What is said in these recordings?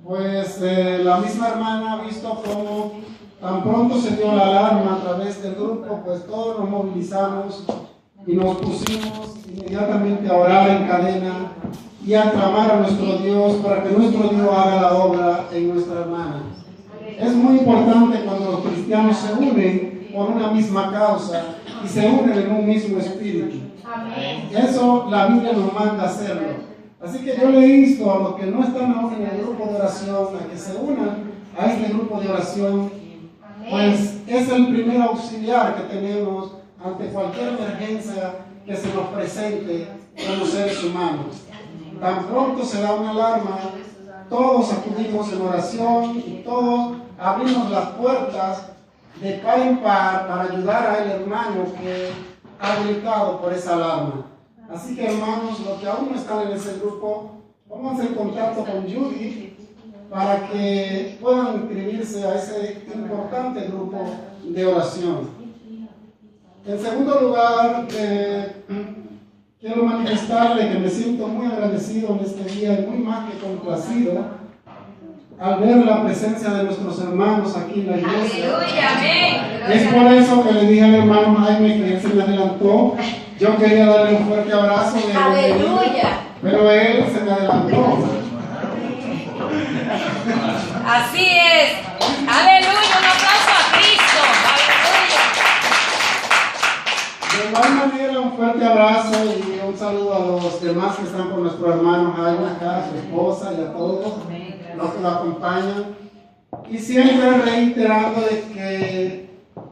Pues la misma hermana ha visto cómo tan pronto se dio la alarma a través del grupo, pues todos nos movilizamos y nos pusimos inmediatamente a orar en cadena y a clamar a nuestro Dios para que nuestro Dios haga la obra en nuestra hermana. Es muy importante cuando los cristianos se unen por una misma causa y se unen en un mismo espíritu. Eso la Biblia nos manda hacerlo. Así que yo le insto a los que no están aún en el grupo de oración a que se unan a este grupo de oración, pues es el primer auxiliar que tenemos ante cualquier emergencia que se nos presente como seres humanos. Tan pronto se da una alarma, todos acudimos en oración y todos abrimos las puertas de par en par para ayudar al hermano que ha gritado por esa alarma. Así que hermanos, los que aún no están en ese grupo, pónganse en contacto con Judy para que puedan inscribirse a ese importante grupo de oración. En segundo lugar, quiero manifestarle que me siento muy agradecido en este día y muy más que complacido al ver la presencia de nuestros hermanos aquí en la iglesia. Aleluya, amén. Es por eso que le dije al hermano Jaime que él se me adelantó. Yo quería darle un fuerte abrazo de Aleluya. pero él se me adelantó. Así es. Aleluya, un aplauso a Cristo. Aleluya. De igual manera, un fuerte abrazo y un saludo a los demás que están con nuestro hermano Jaime acá, a su esposa y a todos los que lo acompañan. Y siempre reiterando de que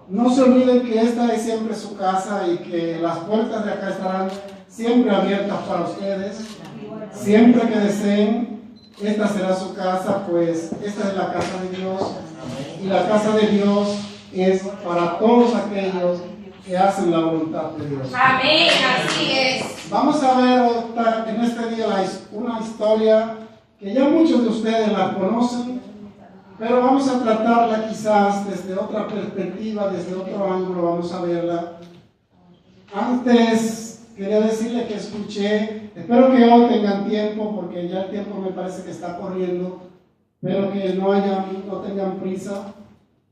no se olviden que esta es siempre su casa y que las puertas de acá estarán siempre abiertas para ustedes. Siempre que deseen, esta será su casa, pues esta es la casa de Dios. Y la casa de Dios es para todos aquellos que hacen la voluntad de Dios. Amén, así es. Vamos a ver en este día una historia que ya muchos de ustedes la conocen, pero vamos a tratarla quizás desde otra perspectiva, desde otro ángulo, vamos a verla. Antes quería decirle que escuché, espero que hoy tengan tiempo, porque ya el tiempo me parece que está corriendo, pero que no tengan prisa.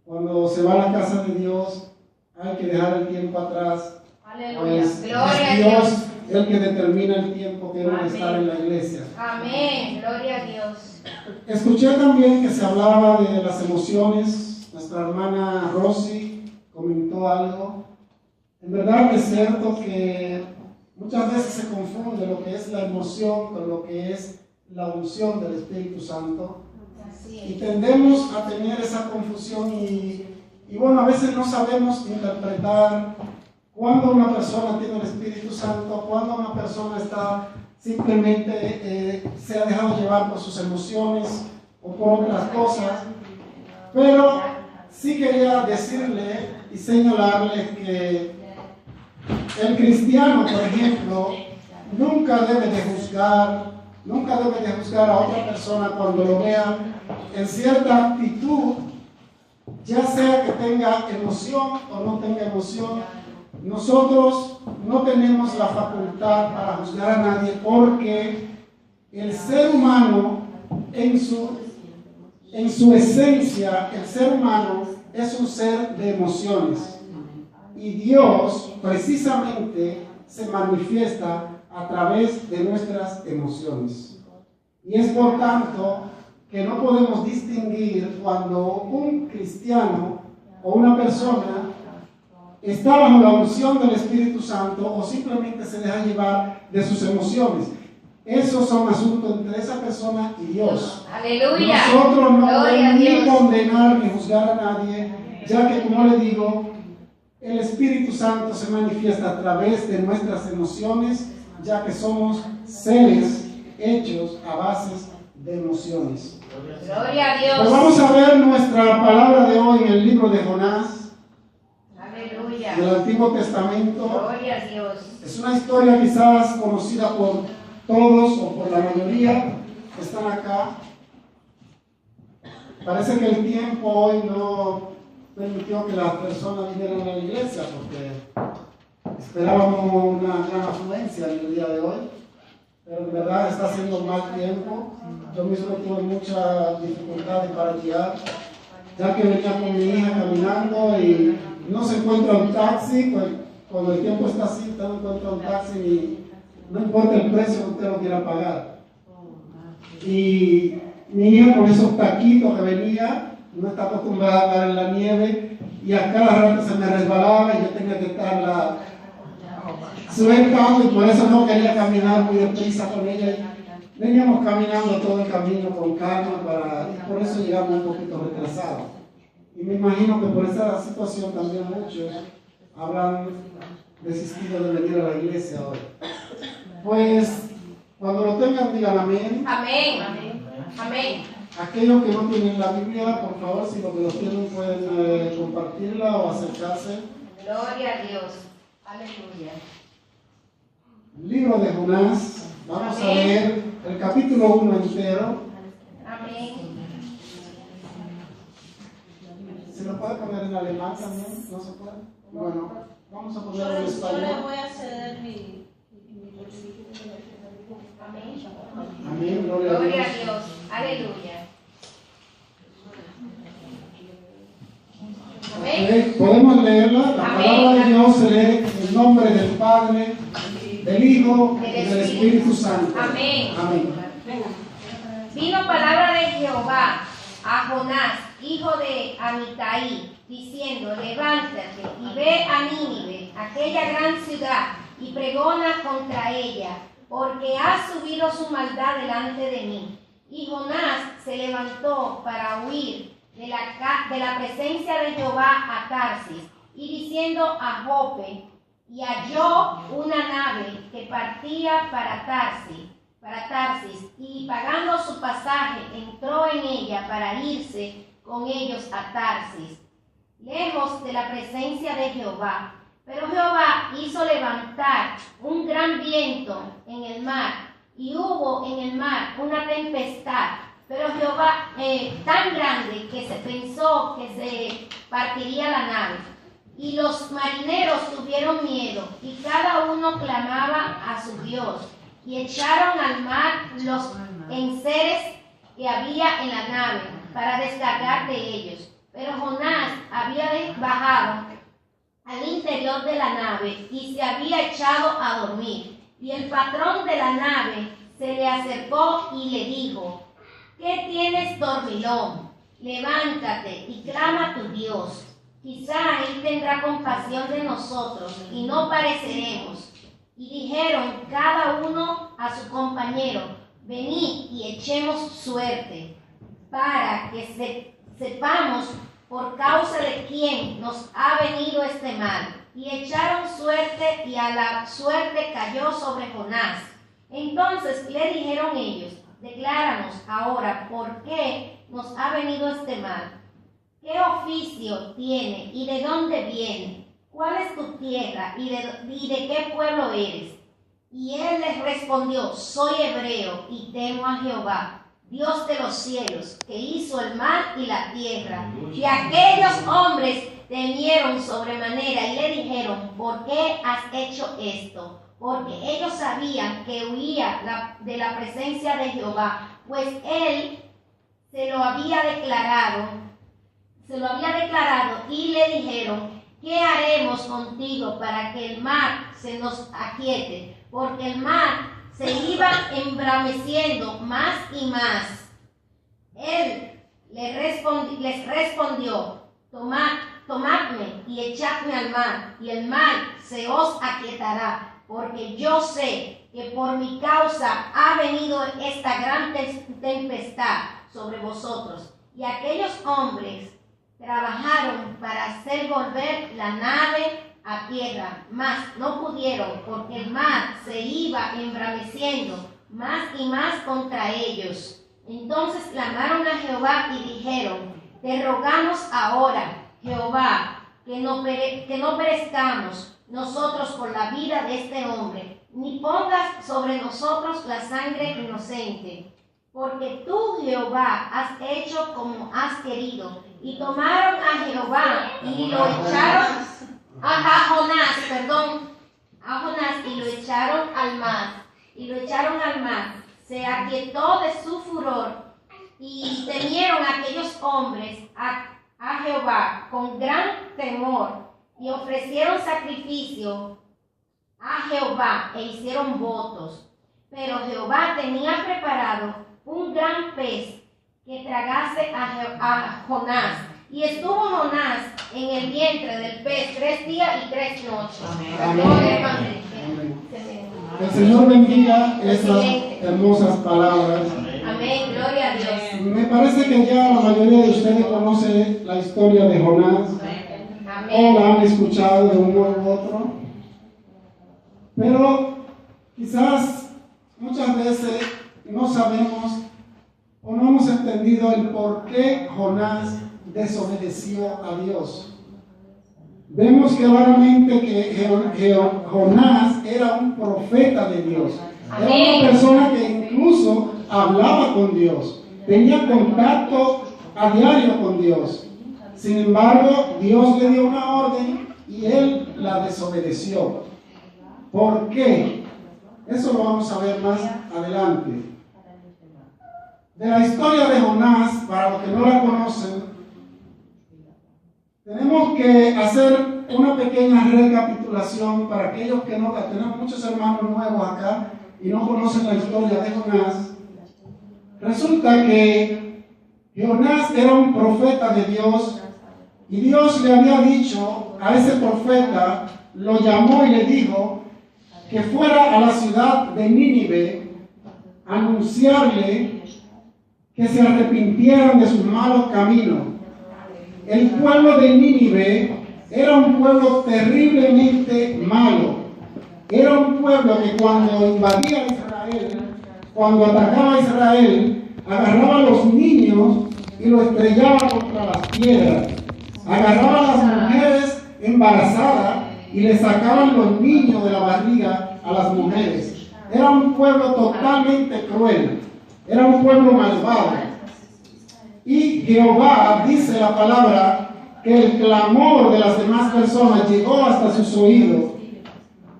Cuando se va a la casa de Dios, hay que dejar el tiempo atrás. Aleluya. Pues Gloria a es Dios Dios. el que determina el tiempo que debe Amén. estar en la iglesia. Amén. Gloria a Dios. Escuché también que se hablaba de las emociones. Nuestra hermana Rosy comentó algo. En verdad es cierto que muchas veces se confunde lo que es la emoción con lo que es la unción del Espíritu Santo. Y tendemos a tener esa confusión y bueno, a veces no sabemos interpretar cuando una persona tiene el Espíritu Santo, cuando una persona está simplemente se ha dejado llevar por sus emociones o por otras cosas. Pero sí quería decirle y señalarle que el cristiano, por ejemplo, nunca debe de juzgar a otra persona cuando lo vea en cierta actitud, ya sea que tenga emoción o no tenga emoción. Nosotros no tenemos la facultad para juzgar a nadie, porque el ser humano en su esencia, el ser humano es un ser de emociones. Y Dios precisamente se manifiesta a través de nuestras emociones. Y es por tanto que no podemos distinguir cuando un cristiano o una persona está bajo la unción del Espíritu Santo o simplemente se deja llevar de sus emociones. Esos son asuntos entre esa persona y Dios. Aleluya. Nosotros no Gloria a podemos ni Dios. condenar ni juzgar a nadie, ya que, como le digo, el Espíritu Santo se manifiesta a través de nuestras emociones, ya que somos seres hechos a bases de emociones. Gloria a Dios. Pues vamos a ver nuestra palabra de hoy en el libro de Jonás, Aleluya. del Antiguo Testamento. Gloria a Dios. Es una historia quizás conocida por todos o por la mayoría que están acá. Parece que el tiempo hoy no permitió que las personas vinieran a la iglesia, porque esperábamos una gran afluencia en el día de hoy. pero en verdad está haciendo mal tiempo. Yo mismo tuve mucha dificultad para guiar, ya que venía con mi hija caminando y no se encuentra un taxi, pues cuando el tiempo está así, usted no encuentra un taxi y no importa el precio que usted lo quiera pagar. Y mi hija con esos taquitos que venía, no está acostumbrada a andar en la nieve y a cada rato se me resbalaba y yo tenía que estarla sueltando y por eso no quería caminar muy deprisa con ella. Veníamos caminando todo el camino con calma y por eso llegamos un poquito retrasados. Y me imagino que por esa situación también muchos habrán desistido de venir a la iglesia hoy. Pues cuando lo tengan digan amén. Amén. Amén. Aquellos que no tienen la Biblia, por favor, si los que lo tienen pueden compartirla o acercarse. Gloria a Dios. Aleluya. Libro de Jonás. Vamos a leer el capítulo 1 entero. Amén. ¿Se lo puede poner en alemán también? ¿No se puede? Bueno, vamos a ponerlo en Yo español. le voy a ceder mi Amén. Amén, gloria a Gloria Dios. a Dios. Aleluya. Amén. Ok, podemos leerla. La Amén. palabra de Dios se lee en nombre del Padre, del Hijo y del Espíritu Santo. Amén. Amén. Vino palabra de Jehová a Jonás, hijo de Amitai, diciendo: levántate y ve a Nínive, aquella gran ciudad, y pregona contra ella, porque ha subido su maldad delante de mí. Y Jonás se levantó para huir de la presencia de Jehová a Tarsis, y diciendo a Jope, y halló una nave que partía para Tarsis, y pagando su pasaje entró en ella para irse con ellos a Tarsis, lejos de la presencia de Jehová. Pero Jehová hizo levantar un gran viento en el mar, y hubo en el mar una tempestad, pero Jehová tan grande que se pensó que se partiría la nave. Y los marineros tuvieron miedo, y cada uno clamaba a su Dios, y echaron al mar los enseres que había en la nave para descargar de ellos. Pero Jonás había bajado al interior de la nave y se había echado a dormir. Y el patrón de la nave se le acercó y le dijo: ¿qué tienes, dormilón? Levántate y clama a tu Dios. Quizá Él tendrá compasión de nosotros y no pereceremos. Y dijeron cada uno a su compañero: venid y echemos suerte, para que sepamos por causa de quién nos ha venido este mal. Y echaron suerte, y a la suerte cayó sobre Jonás. Entonces le dijeron ellos: decláranos ahora por qué nos ha venido este mal. ¿Qué oficio tiene y de dónde viene? ¿Cuál es tu tierra y de qué pueblo eres? Y él les respondió: soy hebreo y temo a Jehová, Dios de los cielos, que hizo el mar y la tierra. Y aquellos hombres temieron sobremanera y le dijeron: ¿por qué has hecho esto? Porque ellos sabían que huía de la presencia de Jehová, pues él se lo había declarado, y le dijeron: ¿qué haremos contigo para que el mar se nos aquiete? Porque el mar se iba embraveciendo más y más. Él les respondió: tomadme y echadme al mar, y el mar se os aquietará, porque yo sé que por mi causa ha venido esta gran tempestad sobre vosotros. Y aquellos hombres trabajaron para hacer volver la nave a tierra, mas no pudieron, porque el mar se iba embraveciendo más y más contra ellos. Entonces clamaron a Jehová y dijeron: te rogamos ahora, Jehová, que no perezcamos nosotros por la vida de este hombre, ni pongas sobre nosotros la sangre inocente. Porque tú, Jehová, has hecho como has querido. Y tomaron a Jehová y lo echaron, a Jonás y lo echaron al mar. y lo echaron al mar. Se aquietó de su furor y temieron aquellos hombres a Jehová con gran temor y ofrecieron sacrificio a Jehová e hicieron votos. Pero Jehová tenía preparado un gran pez que tragase a Jonás. Y estuvo Jonás en el vientre del pez 3 días y 3 noches. Amén. El Señor bendiga esas hermosas palabras. Amén, gloria a Dios. Me parece que ya la mayoría de ustedes conoce la historia de Jonás. O la han escuchado de uno u otro. Pero quizás muchas veces no sabemos o no hemos entendido el por qué Jonás desobedeció a Dios. Vemos claramente que Jonás era un profeta de Dios. Era una persona que incluso hablaba con Dios, tenía contacto a diario con Dios. Sin embargo, Dios le dio una orden y él la desobedeció. ¿Por qué? Eso lo vamos a ver más adelante. De la historia de Jonás, para los que no la conocen, tenemos que hacer una pequeña recapitulación para aquellos que no la tenemos. Muchos hermanos nuevos acá y no conocen la historia de Jonás. Resulta que Jonás era un profeta de Dios y Dios le había dicho a ese profeta, lo llamó y le dijo que fuera a la ciudad de Nínive a anunciarle que se arrepintieran de sus malos caminos. El pueblo de Nínive era un pueblo terriblemente malo. Era un pueblo que cuando invadía a Israel, cuando atacaba a Israel, agarraba a los niños y los estrellaba contra las piedras. Agarraba a las mujeres embarazadas y le sacaban los niños de la barriga a las mujeres. Era un pueblo totalmente cruel. Era un pueblo malvado. Y Jehová, dice la palabra, que el clamor de las demás personas llegó hasta sus oídos.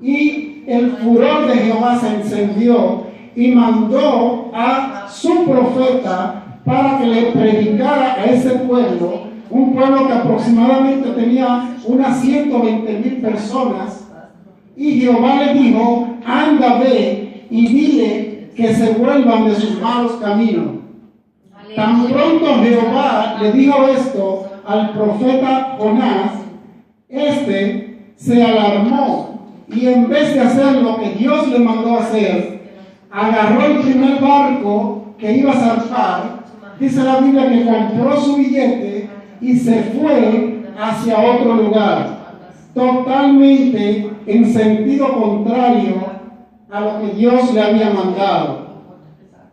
Y el furor de Jehová se encendió y mandó a su profeta para que le predicara a ese pueblo, un pueblo que aproximadamente tenía unas 120,000 personas. Y Jehová le dijo, anda, ve y dile que se vuelvan de sus malos caminos. Tan pronto Jehová le dijo esto al profeta Jonás, este se alarmó y en vez de hacer lo que Dios le mandó hacer, agarró el primer barco que iba a zarpar. Dice la Biblia que compró su billete y se fue hacia otro lugar, totalmente en sentido contrario a lo que Dios le había mandado.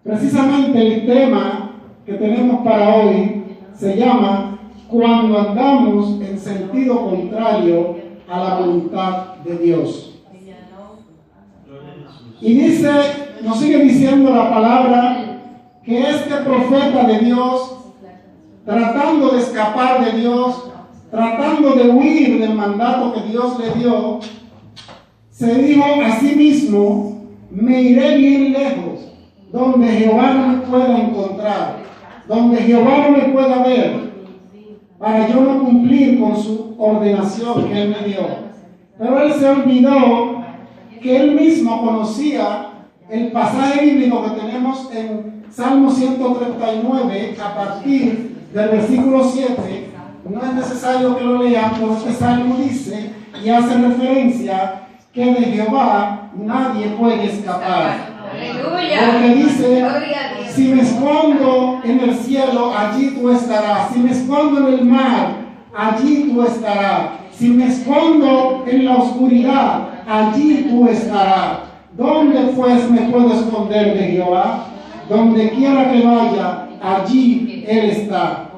Precisamente el tema que tenemos para hoy se llama cuando andamos en sentido contrario a la voluntad de Dios. Y dice, nos sigue diciendo la palabra que este profeta de Dios, tratando de escapar de Dios, tratando de huir del mandato que Dios le dio, se dijo a sí mismo, me iré bien lejos, donde Jehová no me pueda encontrar, donde Jehová no me pueda ver, para yo no cumplir con su ordenación que Él me dio. Pero Él se olvidó que Él mismo conocía el pasaje bíblico que tenemos en Salmo 139, a partir del versículo 7. No es necesario que lo lean, pero este salmo dice y hace referencia que de Jehová nadie puede escapar. Aleluya. Porque dice, si me escondo en el cielo, allí tú estarás. Si me escondo en el mar, allí tú estarás. Si me escondo en la oscuridad, allí tú estarás. ¿Dónde pues me puedo esconder de Jehová? Donde quiera que vaya, allí Él está.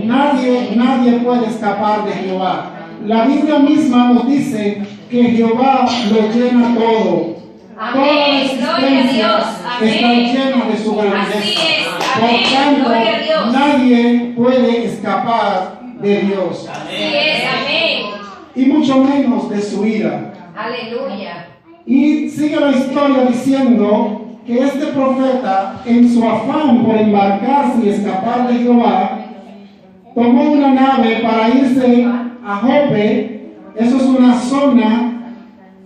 Nadie puede escapar de Jehová. La Biblia misma nos dice que Jehová lo llena todo. Amén. Toda la existencia está llena de su grandeza. Por tanto, nadie puede escapar de Dios. Así es, amén. Y mucho menos de su ira. Aleluya. Y sigue la historia diciendo que este profeta, en su afán por embarcarse y escapar de Jehová, tomó una nave para irse a Jope. Eso es una zona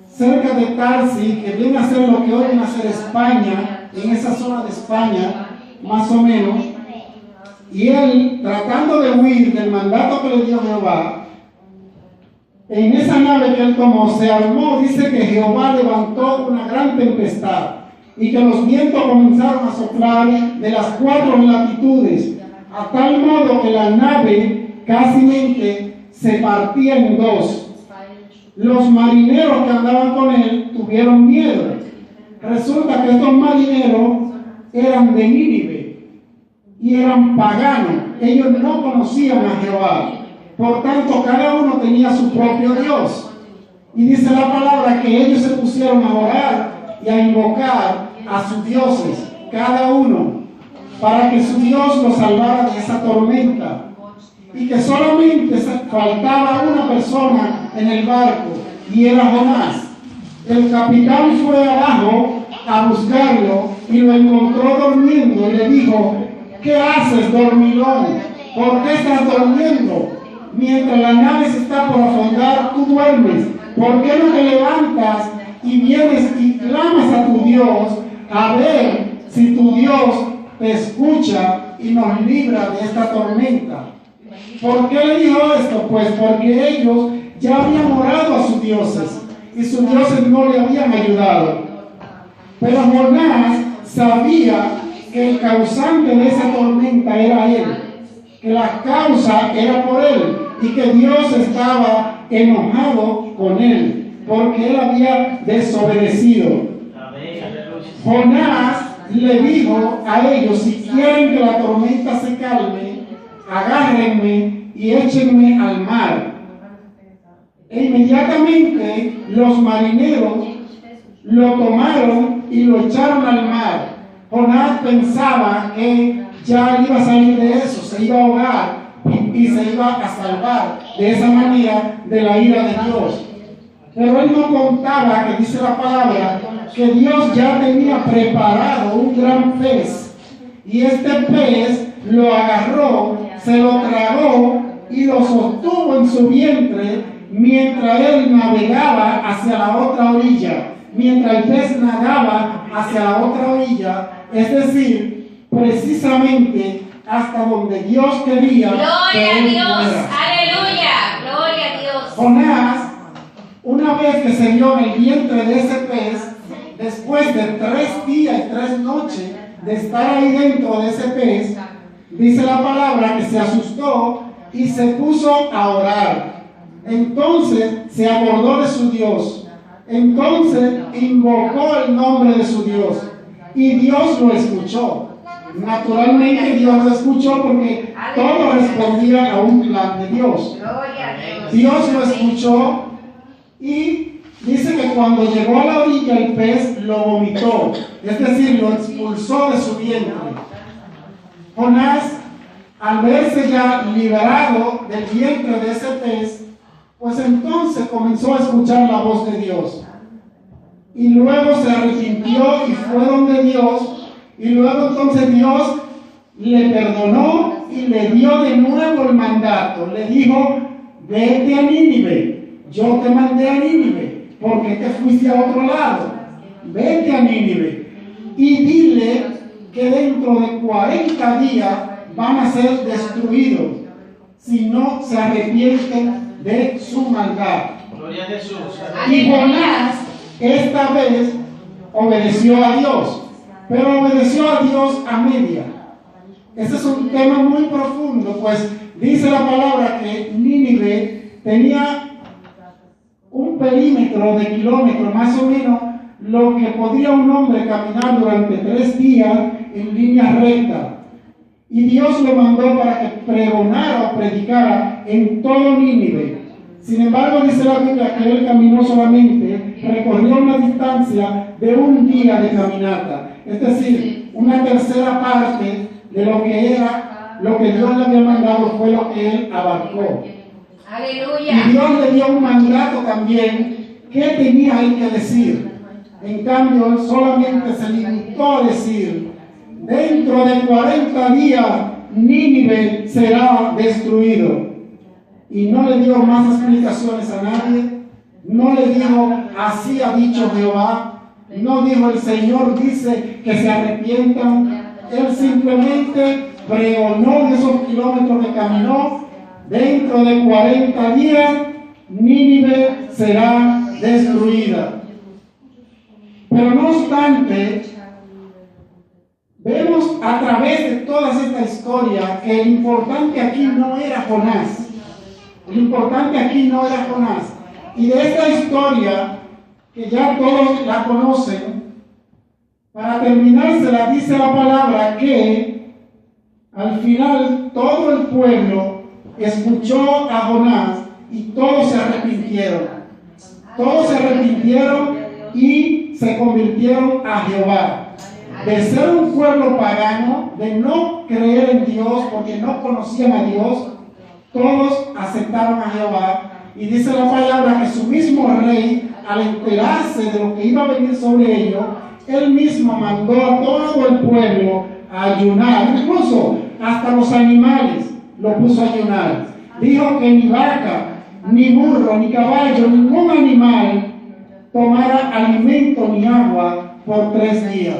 cerca de Tarsis, que viene a ser lo que hoy viene a ser España, en esa zona de España, más o menos. Y él, tratando de huir del mandato que le dio Jehová, en esa nave que él tomó se armó, dice que Jehová levantó una gran tempestad y que los vientos comenzaron a soplar de las 4 latitudes, a tal modo que la nave casi se partía en dos. Los marineros que andaban con él tuvieron miedo. Resulta que estos marineros eran de Nínive y eran paganos. Ellos no conocían a Jehová. Por tanto, cada uno tenía su propio Dios. Y dice la palabra que ellos se pusieron a orar y a invocar a sus dioses, cada uno, para que su Dios los salvara de esa tormenta. Y que solamente faltaba una persona en el barco, y era Jonás. El capitán fue abajo a buscarlo y lo encontró durmiendo y le dijo: ¿qué haces, dormilón? ¿Por qué estás durmiendo? Mientras la nave se está por afondar, tú duermes. ¿Por qué no te levantas y vienes y clamas a tu Dios a ver si tu Dios te escucha y nos libra de esta tormenta? ¿Por qué le dijo esto? Pues porque ellos ya habían orado a sus dioses y sus dioses no le habían ayudado. Pero Jonás sabía que el causante de esa tormenta era él, que la causa era por él y que Dios estaba enojado con él porque él había desobedecido. Jonás le dijo a ellos: si quieren que la tormenta se calme, agárrenme y échenme al mar. E inmediatamente los marineros lo tomaron y lo echaron al mar. Jonás pensaba que ya iba a salir de eso, se iba a ahogar y se iba a salvar de esa manera de la ira de Dios. Pero él no contaba, que dice la palabra, que Dios ya tenía preparado un gran pez. Y este pez lo agarró, se lo tragó y lo sostuvo en su vientre mientras él navegaba hacia la otra orilla. Mientras el pez nadaba hacia la otra orilla, es decir, precisamente hasta donde Dios quería. Gloria a Dios, aleluya, gloria a Dios. Jonás, una vez que se vio en el vientre de ese pez, después de 3 días y 3 noches de estar ahí dentro de ese pez, dice la palabra que se asustó y se puso a orar. Entonces se acordó de su Dios. Entonces invocó el nombre de su Dios y Dios lo escuchó. Naturalmente Dios lo escuchó porque todo respondía a un plan de Dios. Dios lo escuchó y dice que cuando llegó a la orilla el pez lo vomitó, es decir, lo expulsó de su vientre. Jonás, al verse ya liberado del vientre de ese pez, pues entonces comenzó a escuchar la voz de Dios. Y luego se arrepintió y fue donde Dios. Y luego entonces Dios le perdonó y le dio de nuevo el mandato. Le dijo: vete a Nínive. Yo te mandé a Nínive. ¿Por qué te fuiste a otro lado? Vete a Nínive. Y dile que dentro de 40 días van a ser destruidos si no se arrepienten de su maldad. Gloria a Jesús. Y Jonás esta vez obedeció a Dios, pero obedeció a Dios a media. Ese es un tema muy profundo, pues dice la palabra que Nínive tenía un perímetro de kilómetros, más o menos lo que podía un hombre caminar durante 3 días en línea recta. Y Dios lo mandó para que pregonara o predicara en todo Nínive. Sin embargo, dice la Biblia que él caminó solamente, recorrió una distancia de 1 día de caminata. Es decir, una tercera parte de lo que era, lo que Dios le había mandado fue lo que él abarcó. Aleluya. Y Dios le dio un mandato también. ¿Qué tenía él que decir? En cambio, él solamente se limitó a decir, dentro de 40 días Nínive será destruido. Y no le dio más explicaciones a nadie. No le dijo, así ha dicho Jehová. No dijo, el Señor dice que se arrepientan. Él simplemente pregonó de esos kilómetros que caminó. Dentro de 40 días, Nínive será destruida. Pero no obstante, vemos a través de toda esta historia que el importante aquí no era Jonás. El importante aquí no era Jonás. Y de esta historia, que ya todos la conocen, para terminar se la dice la palabra que al final todo el pueblo escuchó a Jonás y todos se arrepintieron. Todos se arrepintieron y se convirtieron a Jehová. De ser un pueblo pagano, de no creer en Dios porque no conocían a Dios, todos aceptaron a Jehová. Y dice la palabra que su mismo rey, al enterarse de lo que iba a venir sobre ellos, él mismo mandó a todo el pueblo a ayunar, incluso hasta los animales lo puso a ayunar. Dijo que ni vaca, ni burro, ni caballo, ningún animal tomara alimento ni agua por 3 días.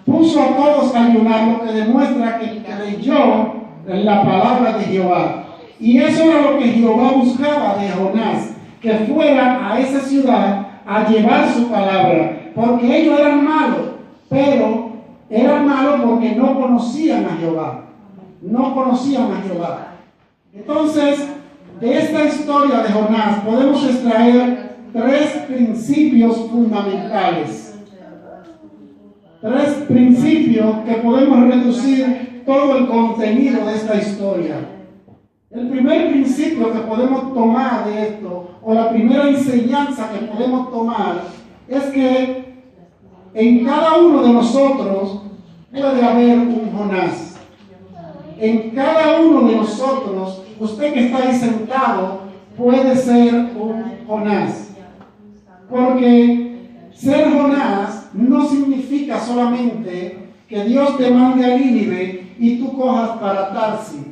Puso a todos a ayunar, lo que demuestra que creyó en la palabra de Jehová. Y eso era lo que Jehová buscaba de Jonás, que fuera a esa ciudad a llevar su palabra, porque ellos eran malos, pero eran malos porque no conocían a Jehová. No conocían a Jehová. Entonces, de esta historia de Jonás podemos extraer 3 principios fundamentales. 3 principios que podemos reducir todo el contenido de esta historia. El primer principio que podemos tomar de esto, o la primera enseñanza que podemos tomar, es que en cada uno de nosotros puede haber un Jonás. En cada uno de nosotros, usted que está ahí sentado, puede ser un Jonás. Porque ser Jonás no significa solamente que Dios te mande a Nínive y tú cojas para Tarsis.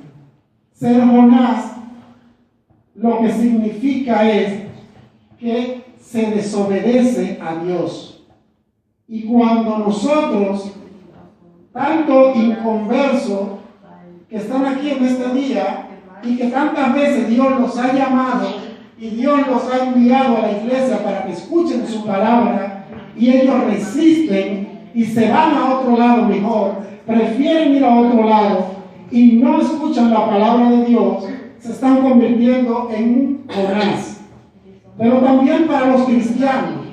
Ser Jonás lo que significa es que se desobedece a Dios. Y cuando nosotros, tanto inconversos que están aquí en este día y que tantas veces Dios los ha llamado y Dios los ha enviado a la iglesia para que escuchen su palabra, y ellos resisten y se van a otro lado mejor, prefieren ir a otro lado y no escuchan la palabra de Dios, se están convirtiendo en un Jonás. Pero también para los cristianos,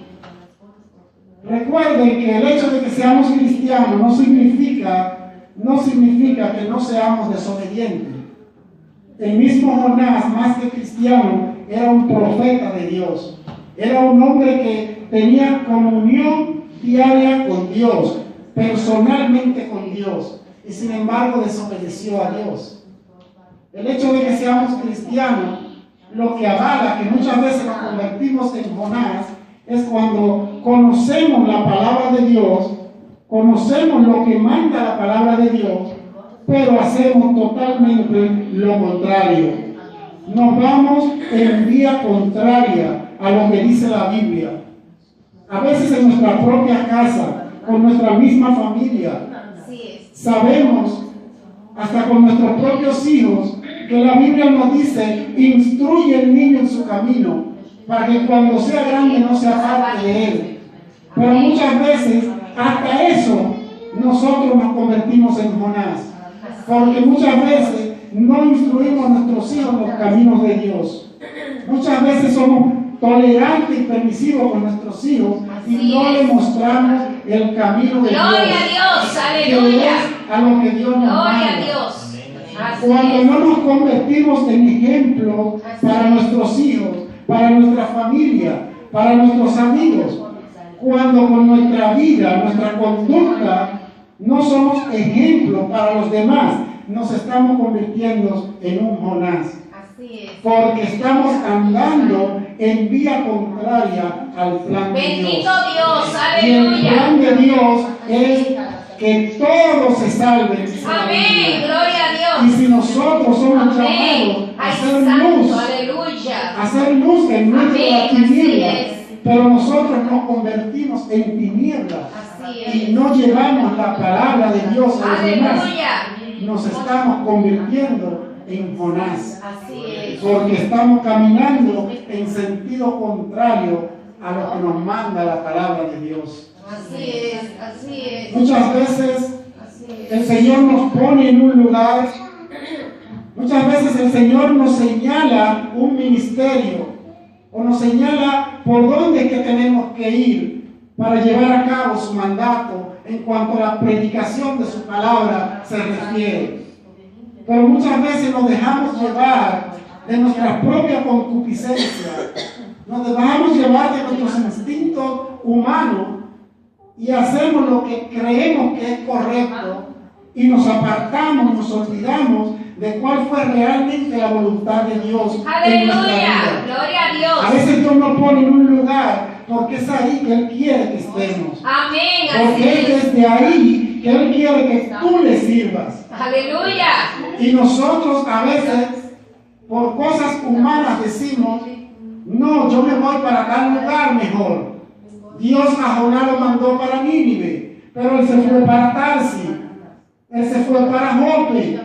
recuerden que el hecho de que seamos cristianos no significa que no seamos desobedientes. El mismo Jonás, más que cristiano, era un profeta de Dios. Era un hombre que tenía comunión diaria con Dios, personalmente con Dios. Y sin embargo desobedeció a Dios. El hecho de que seamos cristianos, lo que avala que muchas veces nos convertimos en Jonás, es cuando conocemos la palabra de Dios, conocemos lo que manda la palabra de Dios, pero hacemos totalmente lo contrario. Nos vamos en vía contraria a lo que dice la Biblia. A veces en nuestra propia casa, con nuestra misma familia, sabemos, hasta con nuestros propios hijos, que la Biblia nos dice, instruye al niño en su camino, para que cuando sea grande no se aparte de él. Pero muchas veces, hasta eso, nosotros nos convertimos en Jonás, porque muchas veces no instruimos a nuestros hijos en los caminos de Dios. Muchas veces somos tolerantes y permisivos con nuestros hijos y no le mostramos el camino de Dios. Gloria a Dios, aleluya. A lo que Dios nos manda. Gloria a Dios. Cuando no nos convertimos en ejemplo para nuestros hijos, para nuestra familia, para nuestros amigos, cuando con nuestra vida, nuestra conducta, no somos ejemplo para los demás, nos estamos convirtiendo en un Jonás. Así es. Porque estamos andando en vía contraria al plan de Dios. Bendito Dios, Y el aleluya. plan de Dios es que todos se salven. Amén, gloria a Y Dios. si nosotros somos Amén. llamados a Ay, hacer santo, luz, aleluya. hacer luz en medio de la Amén, tiniebla, así es. pero nosotros nos convertimos en tinieblas Así y es. no llevamos la palabra de Dios a los demás, Aleluya. nos estamos convirtiendo en Jonás, Así es. porque estamos caminando en sentido contrario a lo que nos manda la palabra de Dios. Así es. Así es. Muchas veces Así es. el Señor nos pone en un lugar, muchas veces el Señor nos señala un ministerio o nos señala por dónde es que tenemos que ir para llevar a cabo su mandato en cuanto a la predicación de su palabra se refiere. Pero muchas veces nos dejamos llevar de nuestra propia concupiscencia, nos dejamos llevar de nuestros instintos humanos y hacemos lo que creemos que es correcto y nos apartamos, nos olvidamos de cuál fue realmente la voluntad de Dios en nuestra Aleluya. vida. Gloria a A Dios. veces Dios nos pone en un lugar porque es ahí que Él quiere que estemos. Amén. Así Porque es es. desde ahí que Él quiere que tú le sirvas. Aleluya. Y nosotros a veces, por cosas humanas, decimos, no, yo me voy para tal lugar mejor. Dios a Jonás lo mandó para Nínive, pero él se fue para Tarsis, él se fue para Jope.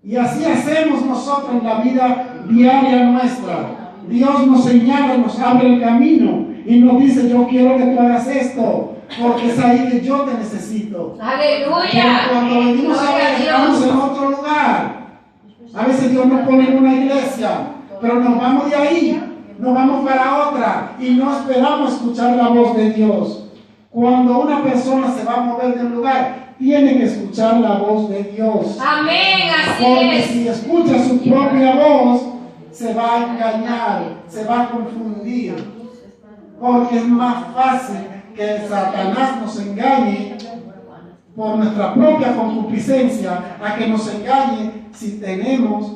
Y así hacemos nosotros en la vida diaria nuestra. Dios nos señala, nos abre el camino y nos dice, yo quiero que tú hagas esto, porque es ahí que yo te necesito. Aleluya. Pero cuando venimos a Gloria ver, a estamos Dios. en otro lugar. A veces Dios nos pone en una iglesia, pero nos vamos de ahí, nos vamos para otra y no esperamos escuchar la voz de Dios. Cuando una persona se va a mover de un lugar, tiene que escuchar la voz de Dios. Amén. Así Porque es. si escucha su propia voz, se va a engañar, se va a confundir. Porque es más fácil que Satanás nos engañe por nuestra propia concupiscencia a que nos engañe si tenemos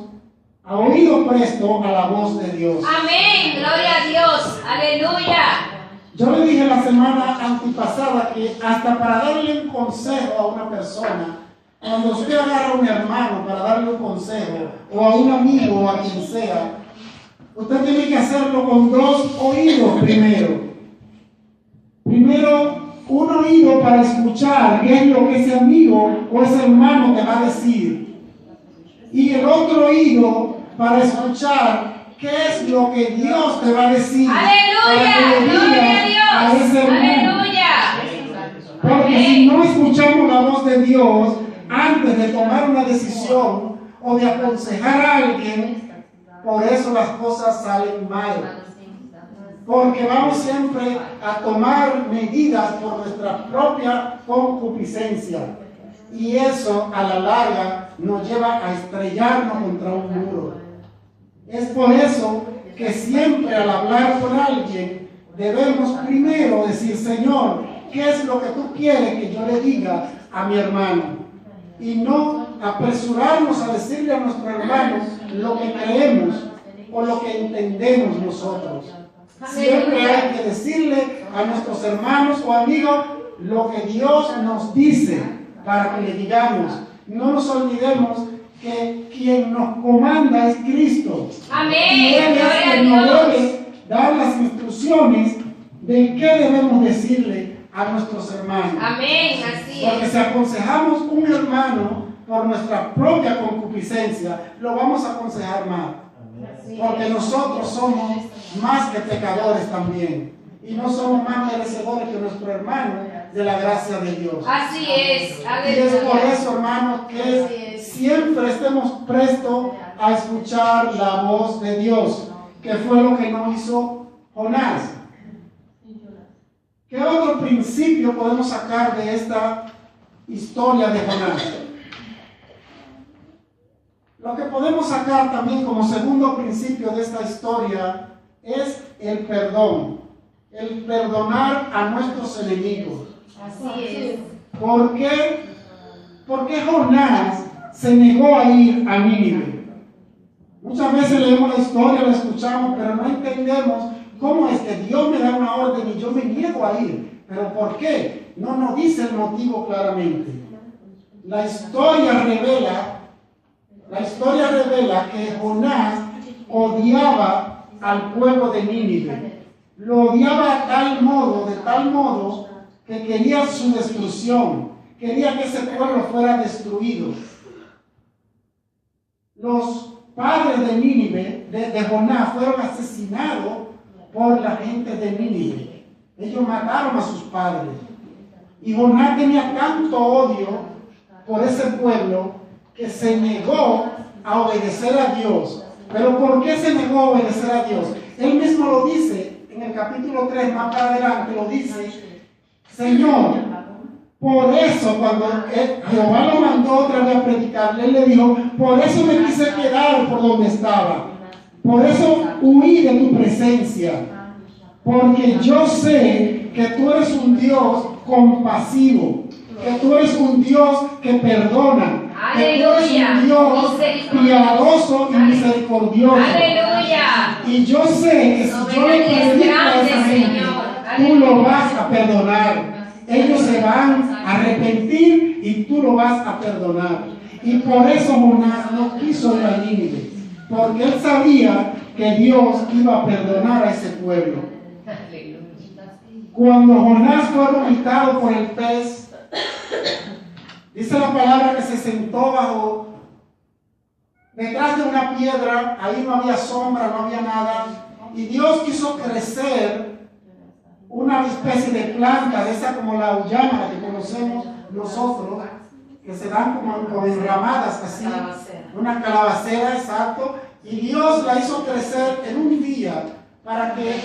oído presto a la voz de Dios. Amén. Gloria a Dios. Aleluya. Yo le dije la semana antepasada que hasta para darle un consejo a una persona, cuando usted agarra a un hermano para darle un consejo, o a un amigo, o a quien sea, usted tiene que hacerlo con dos oídos primero. Primero, un oído para escuchar qué es lo que ese amigo o ese hermano te va a decir. Y el otro oído para escuchar qué es lo que Dios te va a decir. Aleluya. Para que le Gloria digas a Dios. a ese hermano. Aleluya. Porque si no escuchamos la voz de Dios antes de tomar una decisión o de aconsejar a alguien, por eso las cosas salen mal. Porque vamos siempre a tomar medidas por nuestra propia concupiscencia. Y eso a la larga nos lleva a estrellarnos contra un muro. Es por eso que siempre al hablar con alguien debemos primero decir, Señor, ¿qué es lo que tú quieres que yo le diga a mi hermano? Y no apresurarnos a decirle a nuestro hermano lo que creemos o lo que entendemos nosotros. Siempre hay que decirle a nuestros hermanos o amigos lo que Dios nos dice para que le digamos. No nos olvidemos que quien nos comanda es Cristo. Amén. Y Él es Gloria a quien nos Dios. debe dar las instrucciones de qué debemos decirle a nuestros hermanos. Amén. Así Porque es. si aconsejamos un hermano por nuestra propia concupiscencia, lo vamos a aconsejar mal. Porque nosotros somos más que pecadores también. Y no somos más merecedores que nuestro hermano de la gracia de Dios. Así es. Y es por Aleluya. eso, hermanos, Así que es. siempre estemos prestos a escuchar la voz de Dios, que fue lo que no hizo Jonás. ¿Qué otro principio podemos sacar de esta historia de Jonás? Lo que podemos sacar también como segundo principio de esta historia es el perdón, el perdonar a nuestros enemigos. Así es. ¿Por qué? Porque Jonás se negó a ir a Nínive. Muchas veces leemos la historia, la escuchamos, pero no entendemos cómo es que Dios me da una orden y yo me niego a ir. ¿Pero por qué? No nos dice el motivo claramente. La historia revela que Jonás odiaba al pueblo de Nínive. Lo odiaba de tal modo, que quería su destrucción. Quería que ese pueblo fuera destruido. Los padres de Nínive, de Jonás, fueron asesinados por la gente de Nínive. Ellos mataron a sus padres. Y Jonás tenía tanto odio por ese pueblo que se negó a obedecer a Dios. ¿Pero por qué se negó a obedecer a Dios? Él mismo lo dice en el capítulo 3, más para adelante, lo dice: Señor, por eso cuando Jehová lo mandó otra vez a predicarle, él le dijo: por eso me quise quedar por donde estaba, por eso huí de tu presencia, porque yo sé que tú eres un Dios compasivo, que tú eres un Dios que perdona, que tú eres un Dios piadoso y misericordioso. Aleluya. Y yo sé que si yo le predico a esa gente, tú lo vas a perdonar. Ellos se van a arrepentir y tú lo vas a perdonar. Y por eso Jonás no quiso ir a Nínive, porque él sabía que Dios iba a perdonar a ese pueblo. Cuando Jonás fue vomitado por el pez, dice la palabra que se sentó detrás de una piedra. Ahí no había sombra, no había nada, y Dios quiso crecer una especie de planta, de esa como la auyama, la que conocemos nosotros, que se dan como enramadas así, una calabacera, exacto, y Dios la hizo crecer en un día para que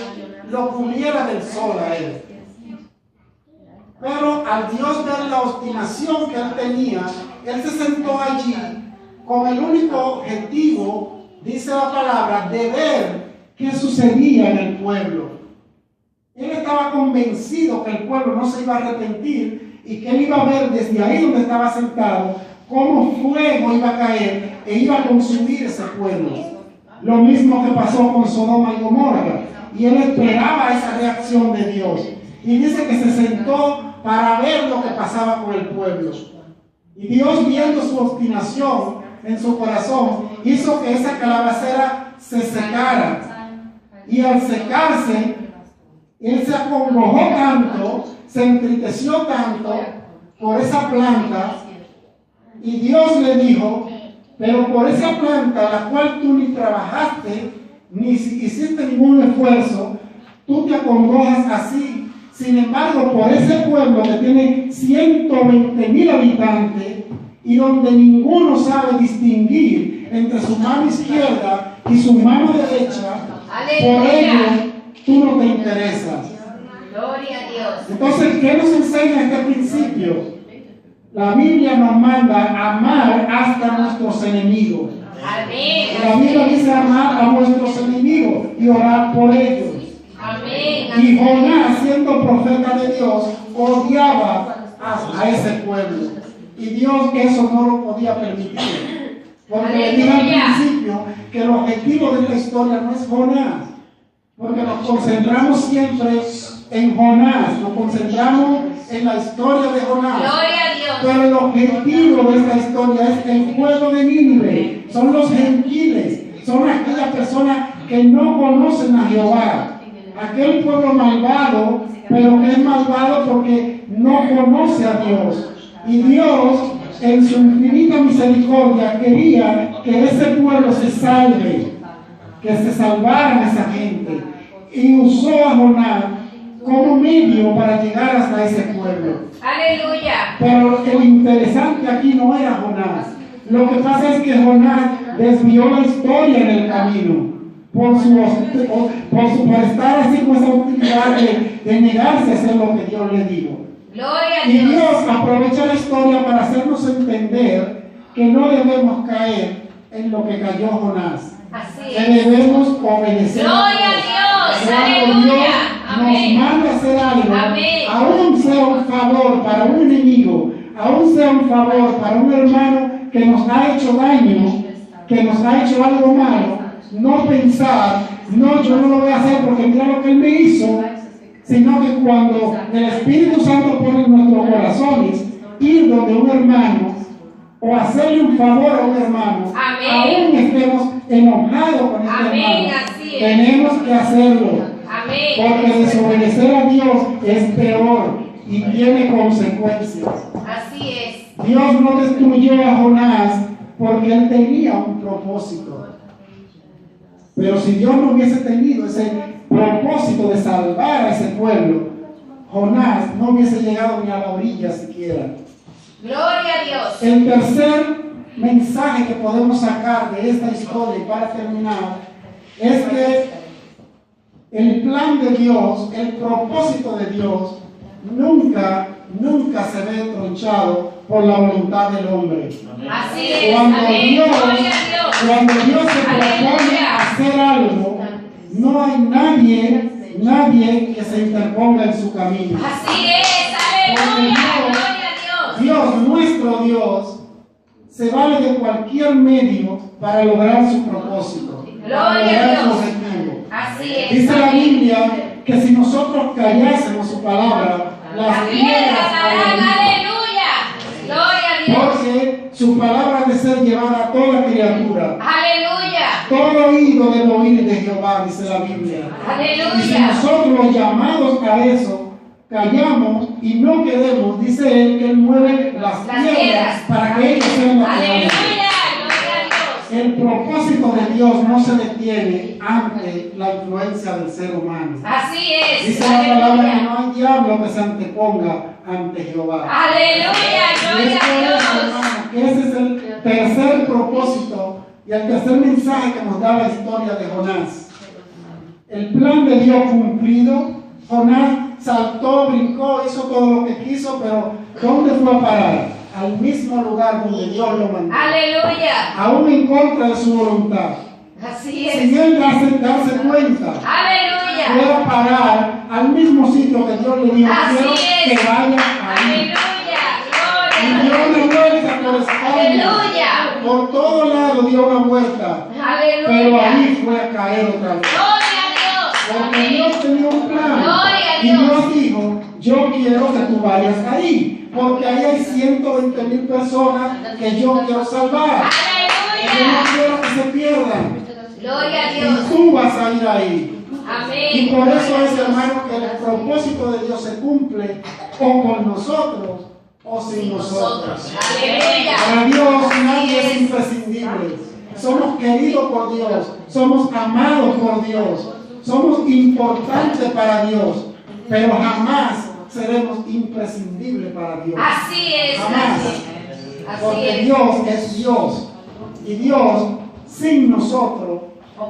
lo cubriera del sol a él. Pero al Dios ver la obstinación que él tenía, él se sentó allí con el único objetivo, dice la palabra, de ver qué sucedía en el pueblo. Él estaba convencido que el pueblo no se iba a arrepentir y que él iba a ver desde ahí donde estaba sentado cómo fuego iba a caer e iba a consumir ese pueblo. Lo mismo que pasó con Sodoma y Gomorra. Y él esperaba esa reacción de Dios. Y dice que se sentó para ver lo que pasaba con el pueblo. Y Dios, viendo su obstinación en su corazón, hizo que esa calabacera se secara. Y al secarse, él se acongojó tanto, se entristeció tanto por esa planta, y Dios le dijo: pero por esa planta, la cual tú ni trabajaste, ni hiciste ningún esfuerzo, tú te acongojas así. Sin embargo, por ese pueblo que tiene 120,000 habitantes y donde ninguno sabe distinguir entre su mano izquierda y su mano derecha, por ello tú no te interesas. Gloria a Dios. Entonces, ¿qué nos enseña este principio? La Biblia nos manda a amar hasta nuestros enemigos. Amén. La Biblia dice amar a nuestros enemigos y orar por ellos. Amén. Y Jonás, siendo profeta de Dios, odiaba a ese pueblo. Y Dios eso no lo podía permitir. Porque le dije al principio que el objetivo de esta historia no es Jonás. Porque nos concentramos siempre en Jonás, nos concentramos en la historia de Jonás. Gloria a Dios. Pero el objetivo de esta historia es el pueblo de Nínive. Son los gentiles, son aquellas personas que no conocen a Jehová. Aquel pueblo malvado, pero que es malvado porque no conoce a Dios. Y Dios, en su infinita misericordia, quería que ese pueblo se salve, que se salvara esa gente. Y usó a Jonás como medio para llegar hasta ese pueblo. Aleluya. Pero el interesante aquí no era Jonás. Lo que pasa es que Jonás desvió la historia en el camino por estar así con esa utilidad de negarse a hacer lo que Dios le dijo. Gloria a Y Dios. Dios aprovecha la historia para hacernos entender que no debemos caer en lo que cayó Jonás. Así Que es. debemos obedecer. Gloria a Dios. Cuando Aleluya. Dios Amén. nos manda a hacer algo, Amén. aún sea un favor para un enemigo, aún sea un favor para un hermano que nos ha hecho daño, que nos ha hecho algo malo, no pensar, no, yo no lo voy a hacer porque mira lo que él me hizo, sino que cuando el Espíritu Santo pone en nuestros corazones, ir donde un hermano o hacerle un favor a un hermano, Amén. aún estemos enojados con este Amén, hermano, así es. tenemos que hacerlo, Amén. porque desobedecer a Dios es peor y tiene consecuencias. Así es. Dios no destruyó a Jonás porque él tenía un propósito. Pero si Dios no hubiese tenido ese propósito de salvar a ese pueblo, Jonás no hubiese llegado ni a la orilla siquiera. Gloria a Dios. El tercer mensaje que podemos sacar de esta historia, y para terminar, es que el plan de Dios, el propósito de Dios, nunca se ve tronchado por la voluntad del hombre. Así es. Cuando Amén. Dios, Gloria a Dios. cuando Dios se propone Aleluya. hacer algo, no hay nadie que se interponga en su camino. Así es. Aleluya. Gloria a Dios. Dios, nuestro Dios, se vale de cualquier medio para lograr su propósito, para Gloria a lograr su Dios. objetivo. Así es. Dice la Amén. Biblia que si nosotros callásemos su palabra, las Las piedras piedras harán. caerían. Aleluya. Gloria a Dios. Porque su palabra ha de ser llevada a toda criatura. Aleluya. Todo oído debe oír de Jehová, dice la Biblia. Y si Aleluya. nosotros los llamados a eso callamos y no queremos, dice él que él mueve las piedras para que ellos sean las que Aleluya. ganen. Gloria a Dios. El propósito de Dios no se detiene ante la influencia del ser humano. Así es. Dice la palabra que Aleluya. no hay diablo que se anteponga ante Jehová. Aleluya. Y Gloria esto a es, Dios. hermano, que ese es el tercer propósito y el tercer mensaje que nos da la historia de Jonás. El plan de Dios cumplido. Jonás saltó, brincó, hizo todo lo que quiso, pero ¿dónde fue a parar? Al mismo lugar donde Dios lo mandó. Aleluya. Aún en contra de su voluntad. Así es. Sin él darse cuenta. Fue Aleluya. a parar al mismo sitio que Dios le dijo, Así quiero es. que vaya ahí. Aleluya. Y dio Gloria a una Dios. vuelta por España. Aleluya. Por todo lado dio una vuelta. Pero Aleluya. ahí fue a caer otra vez. Gloria a Dios. Porque Amén. Dios tenía un plan. Gloria a Y Dios. Dios dijo, yo quiero que tú vayas ahí. Porque ahí hay 120,000 personas que yo quiero salvar. Que yo no Aleluya. quiero que se pierdan. Gloria a Y Dios. tú vas a ir ahí. Y Amén. por eso es, hermano, que el propósito de Dios se cumple o con nosotros o sin nosotros. Aleluya. Para Dios nadie es imprescindible. Somos queridos por Dios, somos amados por Dios, somos importantes para Dios, pero jamás seremos imprescindibles para Dios. Así es. Jamás. Así Porque es. Dios es Dios. Y Dios, sin nosotros,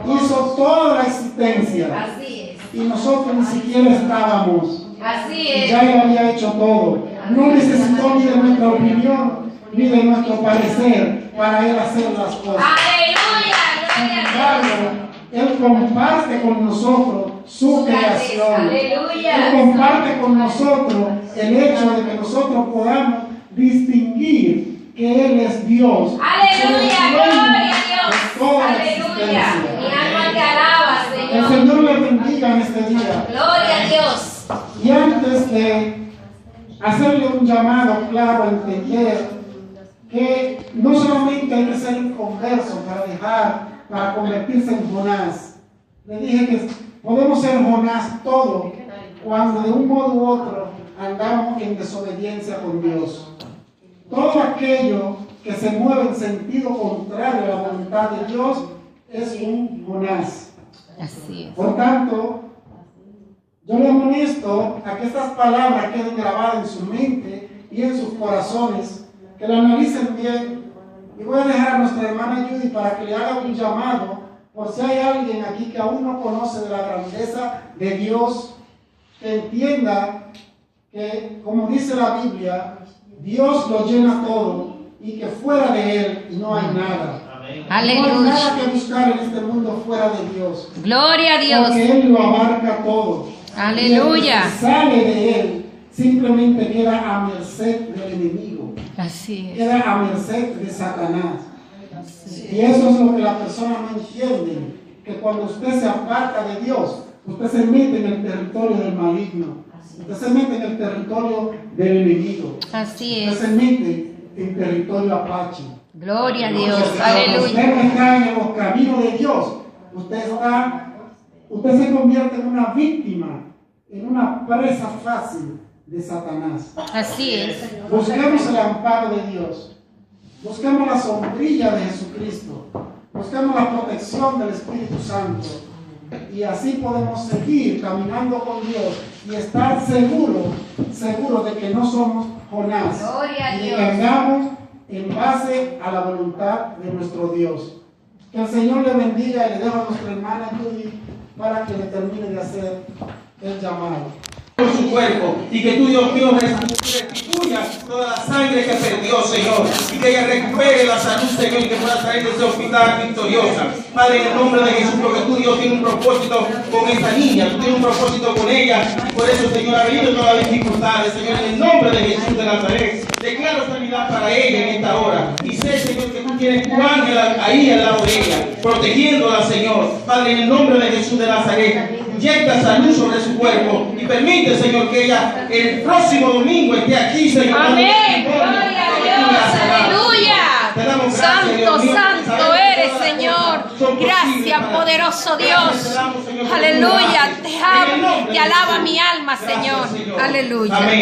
hizo toda la existencia. Así es. Y nosotros ni siquiera estábamos. Así Y es. ya Él había hecho todo. No necesitó ni de nuestra opinión, ni de nuestro parecer para Él hacer las cosas. Aleluya. Sin Gloria a embargo, Él comparte con nosotros su creación. Él Aleluya. comparte con nosotros el hecho de que nosotros podamos distinguir que Él es Dios. Aleluya. Él es dueño Gloria a de Dios. toda la Aleluya. existencia. Mi alma te alaba, El Señor. Señor le bendiga en este día. Gloria a Dios. Y antes de hacerle un llamado claro a entender que no solamente hay que ser un converso para convertirse en Jonás. Le dije que podemos ser Jonás todo cuando de un modo u otro andamos en desobediencia con Dios. Todo aquello que se mueve en sentido contrario a la voluntad de Dios es un Jonás. Así es. Por tanto, yo les amonesto a que estas palabras queden grabadas en su mente y en sus corazones, que la analicen bien. Y voy a dejar a nuestra hermana Judy para que le haga un llamado, por si hay alguien aquí que aún no conoce de la grandeza de Dios, que entienda que, como dice la Biblia, Dios lo llena todo y que fuera de Él no hay nada. No hay nada que buscar en este mundo fuera de Dios. Gloria a Dios. Porque Él lo abarca todo. Aleluya. Y el que sale de Él simplemente queda a merced del enemigo. Así es. Queda a merced de Satanás. Y eso es lo que la persona no entiende, que cuando usted se aparta de Dios, usted se mete en el territorio del maligno, usted se mete en el territorio del enemigo, Así usted es. se mete en territorio apache. Gloria a Dios. Entonces, cuando Aleluya. usted no está en los caminos de Dios, usted se convierte en una víctima, en una presa fácil de Satanás. Así es. Busquemos el amparo de Dios, busquemos la sombrilla de Jesucristo, busquemos la protección del Espíritu Santo, y así podemos seguir caminando con Dios y estar seguros de que no somos Jonás, Gloria a y de Dios. que andamos en base a la voluntad de nuestro Dios. Que el Señor le bendiga y le dejo a nuestra hermana Judy para que le termine de hacer el llamado. Por su cuerpo, y que tú, Dios mío, restituya toda la sangre que perdió, Señor, y que ella recupere la salud, Señor, y que pueda salir de ese hospital victoriosa. Padre, en el nombre de Jesús, porque tú, Dios, tienes un propósito con esa niña, tú tienes un propósito con ella, y por eso, Señor, ha venido todas las dificultades, Señor, en el nombre de Jesús de Nazaret. Declaro sanidad para ella en esta hora, y sé, Señor, que tú tienes tu ángel ahí al lado de ella, protegiéndola, Señor. Padre, en el nombre de Jesús de Nazaret, inyecta salud sobre su cuerpo y permite, Señor, que ella el próximo domingo esté aquí, Señor. Amén. Gloria a Dios. Aleluya. Santo, santo eres, Señor. Gracias, poderoso Dios. Aleluya. Te amo, te alaba mi alma, Señor. Aleluya. Amén.